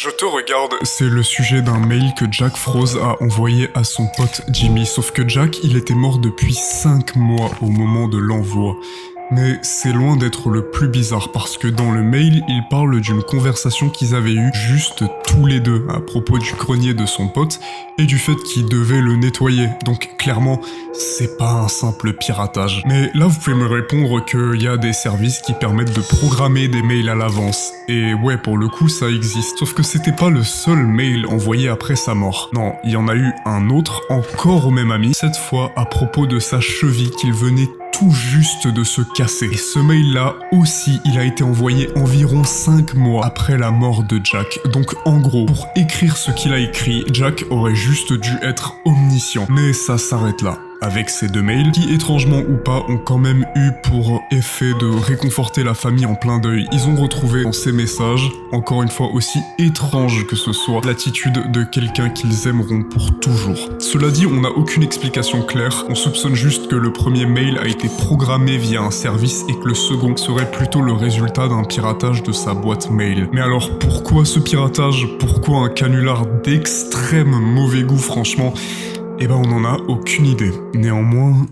Je te regarde. C'est le sujet d'un mail que Jack Frost a envoyé à son pote Jimmy. Sauf que Jack, il était mort depuis 5 mois au moment de l'envoi. Mais c'est loin d'être le plus bizarre parce que dans le mail, il parle d'une conversation qu'ils avaient eue juste tous les deux à propos du grenier de son pote et du fait qu'il devait le nettoyer. Donc clairement, c'est pas un simple piratage. Mais là, vous pouvez me répondre qu'il y a des services qui permettent de programmer des mails à l'avance. Et ouais, pour le coup, ça existe. Sauf que c'était pas le seul mail envoyé après sa mort. Non, il y en a eu un autre, encore au même ami, cette fois à propos de sa cheville qu'il venait tout juste de se casser. Et ce mail-là aussi, il a été envoyé environ 5 mois après la mort de Jack. Donc en gros, pour écrire ce qu'il a écrit, Jack aurait juste dû être omniscient. Mais ça s'arrête là. Avec ces deux mails, qui étrangement ou pas ont quand même eu pour effet de réconforter la famille en plein deuil. Ils ont retrouvé dans ces messages, encore une fois aussi étrange que ce soit, l'attitude de quelqu'un qu'ils aimeront pour toujours. Cela dit, on n'a aucune explication claire, on soupçonne juste que le premier mail a été programmé via un service et que le second serait plutôt le résultat d'un piratage de sa boîte mail. Mais alors pourquoi ce piratage? Pourquoi un canular d'extrême mauvais goût franchement? Eh ben on n'en a aucune idée. Néanmoins,